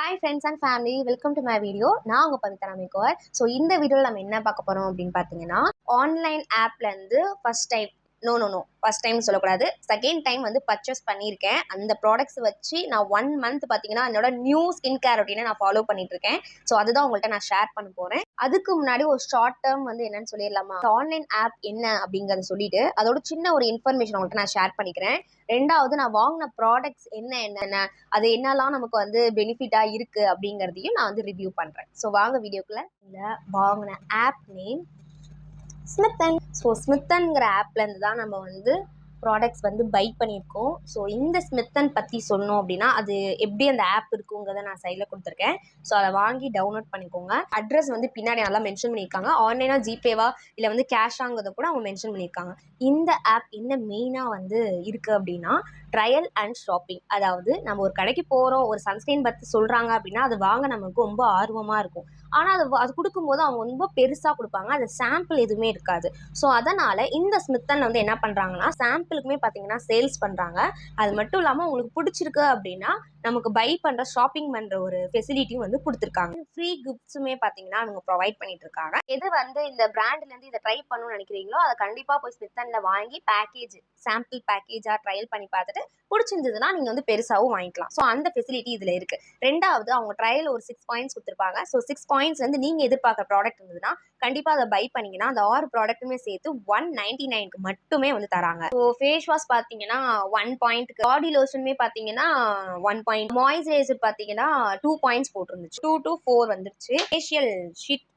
Hi friends and family, welcome to my video. நான் உங்க Pavithra makeover. So இந்த வீடியோவில் நம்ம என்ன பார்க்க போகிறோம் அப்படின்னு பார்த்தீங்கன்னா, ஆன்லைன் ஆப்லேருந்து ஃபர்ஸ்ட் டைம் ஃபர்ஸ்ட் டைம் சொல்லக்கூடாது, செகண்ட் டைம் வந்து பர்ச்சேஸ் பண்ணியிருக்கேன். அந்த ப்ராடக்ட்ஸ் வச்சு நான் 1 மந்த் பார்த்தீங்கன்னா என்னோட நியூ ஸ்கின் கேர் ரொட்டீனை நான் ஃபாலோ பண்ணிட்டு இருக்கேன். ஸோ அதுதான் உங்கள்கிட்ட நான் ஷேர் பண்ண போகிறேன். அதுக்கு முன்னாடி ஒரு ஷார்ட் டேர்ம் வந்து என்னன்னு சொல்லிடலாமா, ஆன்லைன் ஆப் என்ன அப்படிங்கிறத சொல்லிட்டு அதோட சின்ன ஒரு இன்ஃபர்மேஷன் உங்கள்கிட்ட நான் ஷேர் பண்ணிக்கிறேன். ரெண்டாவது, நான் வாங்கின ப்ராடக்ட்ஸ் என்னென்ன, அது என்னெல்லாம் நமக்கு வந்து பெனிஃபிட்டாக இருக்குது அப்படிங்கிறதையும் நான் வந்து ரிவ்யூ பண்ணுறேன். ஸோ வாங்க வீடியோக்குள்ளே. இல்லை, வாங்கின ஆப் நேம் ஸ்மித்தன். ஸோ ஸ்மித்தன்கிற ஆப்லேருந்து தான் நம்ம வந்து ப்ராடக்ட்ஸ் வந்து பை பண்ணியிருக்கோம். ஸோ இந்த ஸ்மித்தன் பற்றி சொல்லணும் அப்படின்னா, அது எப்படி அந்த ஆப் இருக்குங்கிறத நான் சைடில் கொடுத்துருக்கேன். ஸோ அதை வாங்கி டவுன்லோட் பண்ணிக்கோங்க. அட்ரஸ் வந்து பின்னாடி நல்லா மென்ஷன் பண்ணியிருக்காங்க. ஆன்லைனாக ஜிபேவா இல்லை வந்து கேஷாங்கிறத கூட அவங்க மென்ஷன் பண்ணியிருக்காங்க. இந்த ஆப் என்ன மெயினாக வந்து இருக்குது அப்படின்னா, ட்ரையல் அண்ட் ஷாப்பிங். அதாவது நம்ம ஒரு கடைக்கு போகிறோம், ஒரு சன்ஸ்கிரீன் பற்றி சொல்கிறாங்க அப்படின்னா அது வாங்க நமக்கு ரொம்ப ஆர்வமாக இருக்கும். ஆனால் அது கொடுக்கும்போது அவங்க ரொம்ப பெருசாக கொடுப்பாங்க, அது சாம்பிள் எதுவுமே இருக்காது. ஸோ அதனால் இந்த ஸ்மித்தன் வந்து என்ன பண்ணுறாங்கன்னா, சாம்பிளுக்குமே பார்த்தீங்கன்னா சேல்ஸ் பண்ணுறாங்க. அது மட்டும் இல்லாமல் உங்களுக்கு பிடிச்சிருக்கு அப்படின்னா நமக்கு பை பண்ணுற ஷாப்பிங் பண்ணுற ஒரு ஃபெசிலிட்டியும் வந்து கொடுத்துருக்காங்க. ஃப்ரீ கிஃப்ட்ஸுமே பார்த்தீங்கன்னா அவங்க ப்ரொவைட் பண்ணிட்டு இருக்காங்க. எது வந்து இந்த பிராண்ட்லேருந்து இதை ட்ரை பண்ணணும்னு நினைக்கிறீங்களோ அதை கண்டிப்பாக போய் ஸ்மித்தனில் வாங்கி பேக்கேஜ், சாம்பிள் பேக்கேஜாக ட்ரையல் பண்ணி பார்த்துட்டு பிடிச்சிருந்ததுன்னா நீங்கள் வந்து பெருசாகவும் வாங்கிக்கலாம். ஸோ அந்த ஃபெசிலிட்டி இதில் இருக்குது. ரெண்டாவது, அவங்க ட்ரையல் ஒரு 6 பாயிண்ட்ஸ் கொடுத்துருப்பாங்க. ஸோ 6 பாயிண்ட்ஸ்லேருந்து நீங்கள் எதிர்பார்க்குற ப்ராடக்ட் இருந்ததுன்னா கண்டிப்பாக அதை பை பண்ணிங்கன்னா அந்த 6 ப்ராடக்ட்டுமே சேர்த்து 199க்கு மட்டுமே வந்து தராங்க. ஸோ ஃபேஸ் வாஷ் பார்த்தீங்கன்னா 1 பாயிண்ட்க்கு, பாடி லோஷனுமே பார்த்தீங்கன்னா 1 பாயிண்ட், மாய்ஸ்சரைசர் பார்த்தீங்கன்னா 2 பாயிண்ட்ஸ் போட்டிருந்துச்சு, 2 to 4 வந்துருச்சு. ஃபேஷியல்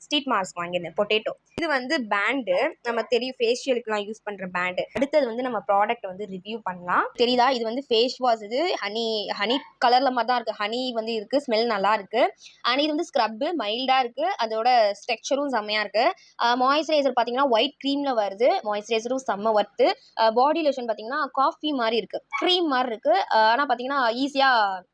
ஸ்ட்ரீட் மாஸ்க் வாங்கியிருந்தேன், பொட்டேட்டோ. இது வந்து பேண்டு, நம்ம தெரியும் ஃபேஷியலுக்குலாம் யூஸ் பண்ணுற பேண்டு. அடுத்தது வந்து நம்ம ப்ராடக்ட் வந்து ரிவ்யூ பண்ணலாம். தெரியுதா, இது வந்து ஃபேஸ் வாஷ். இது ஹனி கலரில் மாதிரி தான் இருக்குது. ஹனி வந்து இருக்குது, ஸ்மெல் நல்லா இருக்குது. அண்ட் இது வந்து ஸ்க்ரப்பு மைல்டாக இருக்குது, அதோட ஸ்ட்ரக்சரும் செம்மையாக இருக்குது. மாய்ஸ்சரைசர் பார்த்தீங்கன்னா ஒயிட் க்ரீமில் வருது, மாய்ஸ்சரைசரும் செம்ம ஒர்த்து. பாடி லோஷன் பார்த்தீங்கன்னா காஃபி மாதிரி இருக்குது, க்ரீம் மாதிரி இருக்குது. ஆனால் பார்த்தீங்கன்னா ஈஸியாக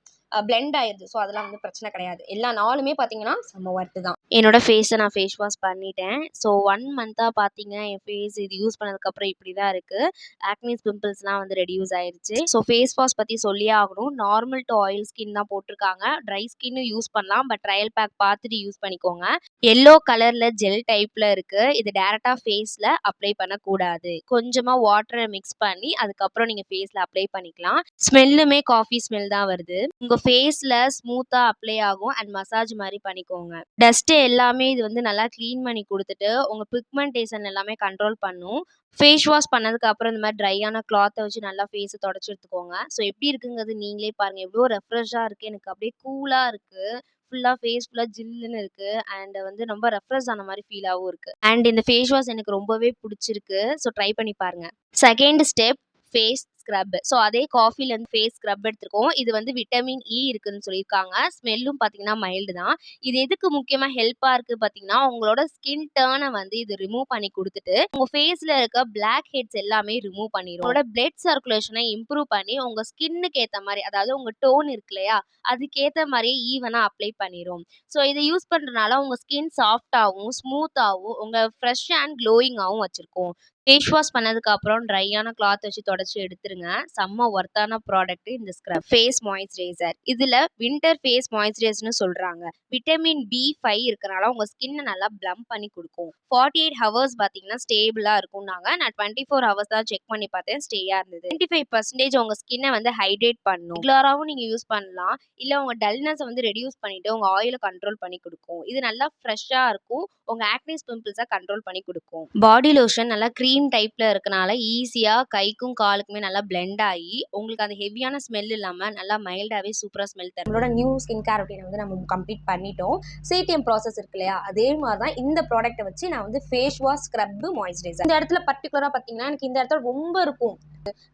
பிளெண்ட் ஆயிடுது. ஸோ அதெல்லாம் வந்து பிரச்சனை கிடையாது. எல்லா நாளுமே பார்த்தீங்கன்னா செம்ம ஒர்த்து தான். என்னோட ஃபேஸை நான் ஃபேஸ் வாஷ் பண்ணிட்டேன். ஸோ 1 மந்த்தாக பார்த்தீங்க என் ஃபேஸ் இது யூஸ் பண்ணதுக்கப்புறம் இப்படி தான் இருக்குது. ஆக்னிஸ் பிம்பிள்ஸ்லாம் வந்து ரெடியூஸ் ஆயிடுச்சு. ஸோ ஃபேஸ் வாஷ் பற்றி சொல்லியே ஆகணும். நார்மல் டு ஆயில் ஸ்கின் தான் போட்டிருக்காங்க. ட்ரை ஸ்கின்னும் யூஸ் பண்ணலாம், பட் ட்ரையல் பேக் பார்த்துட்டு யூஸ் பண்ணிக்கோங்க. எல்லோ கலரில் ஜெல் டைப்பில் இருக்குது. இது டேரெக்டாக ஃபேஸில் அப்ளை பண்ணக்கூடாது. கொஞ்சமாக வாட்டரை மிக்ஸ் பண்ணி அதுக்கப்புறம் நீங்கள் ஃபேஸில் அப்ளை பண்ணிக்கலாம். ஸ்மெல்லுமே காஃபி ஸ்மெல் தான் வருது. உங்கள் ஃபேஸில் ஸ்மூத்தாக அப்ளை ஆகும் அண்ட் மசாஜ் மாதிரி பண்ணிக்கோங்க. டஸ்ட்டு எல்லாமே இது வந்து நல்லா க்ளீன் பண்ணி கொடுத்துட்டு உங்கள் பிக்மெண்டேஷன் எல்லாமே கண்ட்ரோல் பண்ணும். ஃபேஸ் வாஷ் பண்ணதுக்கு அப்புறம் இந்த மாதிரி ட்ரையான கிளாத்தை வச்சு நல்லா ஃபேஸை தொடச்சி எடுத்துக்கோங்க. ஸோ எப்படி இருக்குங்கிறது நீங்களே பாருங்கள். எவ்வளோ ரெஃப்ரெஷ்ஷாக இருக்குது, எனக்கு அப்படியே கூலாக இருக்குது. ஃபுல்லாக ஃபேஸ் ஃபுல்லாக ஜில்லுன்னு இருக்குது அண்ட் வந்து ரொம்ப ரெஃப்ரெஷ் ஆன மாதிரி ஃபீலாகவும் இருக்குது. அண்ட் இந்த ஃபேஸ் வாஷ் எனக்கு ரொம்பவே பிடிச்சிருக்கு. ஸோ ட்ரை பண்ணி பாருங்கள். Second step, face scrub. So அதே காஃபிலேருந்து ஃபேஸ் ஸ்க்ரப் எடுத்துருக்கோம். இது வந்து விட்டமின் இ இருக்குன்னு சொல்லியிருக்காங்க. ஸ்மெல்லும் பார்த்தீங்கன்னா மைல்டு தான். இது எதுக்கு முக்கியமாக ஹெல்ப்பாக இருக்குது பார்த்தீங்கன்னா, உங்களோட ஸ்கின் டர்னை வந்து இது ரிமூவ் பண்ணி கொடுத்துட்டு உங்கள் ஃபேஸில் இருக்க பிளாக் ஹெட்ஸ் எல்லாமே ரிமூவ் பண்ணிடும். உங்களோட பிளட் சர்க்குலேஷனை இம்ப்ரூவ் பண்ணி உங்கள் ஸ்கின்னுக்கு ஏற்ற மாதிரி, அதாவது உங்கள் டோன் இருக்கு இல்லையா, அதுக்கேற்ற மாதிரியே ஈவனாக அப்ளை பண்ணிடும். ஸோ இதை யூஸ் பண்ணுறதுனால உங்கள் ஸ்கின் சாஃப்டாகவும் ஸ்மூத்தாகவும் உங்கள் ஃப்ரெஷ் அண்ட் க்ளோயிங்காகவும் வச்சுருக்கோம். ஃபேஸ் வாஷ் பண்ணதுக்கு அப்புறம் ட்ரையான கிளாத் வச்சு தொடச்சி எடுத்துருங்க. செம்ம ஒர்த்தான ப்ராடக்ட் இந்த ஸ்க்ரப். ஃபேஸ் மாய்ஸ்சரைசர், இதில் வின்டர் ஃபேஸ் மாய்ஸ்சரைசர்னு சொல்கிறாங்க. விட்டமின் B5 இருக்கனால உங்கள் ஸ்கின்னை நல்லா ப்ளம் பண்ணி கொடுக்கும். 48 ஹவர்ஸ் பார்த்தீங்கன்னா ஸ்டேபிளாக இருக்கும்னாங்க. நான் 24 ஹவர்ஸ் தான் செக் பண்ணி பார்த்தேன், ஸ்டேயாக இருந்தது. 25% உங்கள் ஸ்கின்னை வந்து ஹைட்ரேட் பண்ணும். ரெகுலராகவும் நீங்கள் யூஸ் பண்ணலாம், இல்லை உங்கள் டல்னஸை வந்து ரெடியூஸ் பண்ணிவிட்டு உங்கள் ஆயிலை கண்ட்ரோல் பண்ணி கொடுக்கும். இது நல்லா ஃப்ரெஷ்ஷாக இருக்கும், உங்கள் ஆக்னிஸ் பிம்பிள்ஸை கண்ட்ரோல் பண்ணி கொடுக்கும். பாடி லோஷன் நல்லா க்ரீம் டைப்பில் இருக்கனால ஈஸியாக கைக்கும் காலுக்குமே நல்லா பிளெண்ட் ஆகி உங்களுக்கு அந்த ஹெவியான ஸ்மெல் இல்லாமல் நல்லா மைல்டாகவே சூப்பராக ஸ்மெல் தரும். நம்மளோட நியூ ஸ்கின் கேர் ரொட்டீனை வந்து நம்ம கம்ப்ளீட் பண்ணிட்டோம். சிடிஎம் ப்ராசஸ் இருக்கு இல்லையா, அதே மாதிரி தான் இந்த ப்ராடக்ட்டை வச்சு நான் வந்து ஃபேஸ் வாஷ், ஸ்க்ரப்பு, மாய்ஸ்சரைசர். இந்த இடத்துல பர்டிகுலராக பார்த்தீங்கன்னா எனக்கு இந்த இடத்துல ரொம்ப இருக்கும்,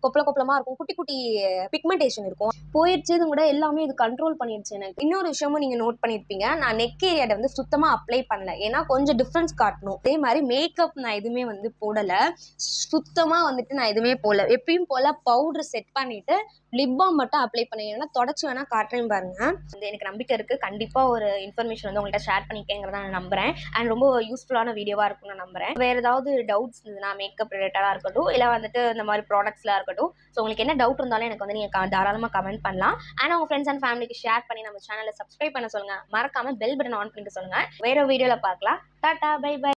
கொப்பளமாக இருக்கும், குட்டி குட்டி பிக்மெண்டேஷன் இருக்கும், போயிடுச்சு. இது கூட எல்லாமே இது கண்ட்ரோல் பண்ணிடுச்சு எனக்கு. இன்னொரு விஷயமும் நீங்கள் நோட் பண்ணியிருப்பீங்க, நான் நெக் ஏரியாட்ட வந்து சுத்தமாக அப்ளை பண்ணல, ஏன்னா கொஞ்சம் டிஃப்ரென்ஸ் காட்டணும். அதே மாதிரி மேக்கப் நான் எதுவுமே வந்து போடலை. சுத்தமாக வந்துட்டு நான் எதுவுமே போடல. எப்பயும் போல் பவுட்ரு செட் பண்ணிவிட்டு லிப் பாம் மட்டும் அப்ளை பண்ணிங்கன்னா தொடச்சி வேணால் காட்டுறேன் பாருங்கள். எனக்கு நம்பிக்கை இருக்குது, கண்டிப்பாக ஒரு இன்ஃபர்மேஷன் வந்து உங்கள்கிட்ட ஷேர் பண்ணிக்கேங்கிறத நான் நம்புகிறேன். அண்ட் ரொம்ப யூஸ்ஃபுல்லான வீடியோவாக இருக்கும்னு நான் நம்புகிறேன். வேறு ஏதாவது டவுட்ஸ் இருந்ததுன்னா மேக்கப் ரிலேட்டடாக இருக்கட்டும், இல்லை வந்துட்டு இந்த மாதிரி ப்ராடக்ட்ஸ்லாம் இருக்கட்டும், ஸோ உங்களுக்கு என்ன டவுட் இருந்தாலும் எனக்கு வந்து நீங்கள் தாராளமாக கமெண்ட் பண்ணலாம். அண்ட் உங்கள் ஃப்ரெண்ட்ஸ் அண்ட் ஃபேமிலிக்கு ஷேர் பண்ணி நம்ம சேனலை சப்ஸ்கிரைப் பண்ண சொல்லுங்கள். மறக்காமல் பெல் பட்டன் ஆன் பண்ணிட்டு சொல்லுங்கள். வேறு வீடியோவில் பார்க்கலாம். டாடா, பை பை.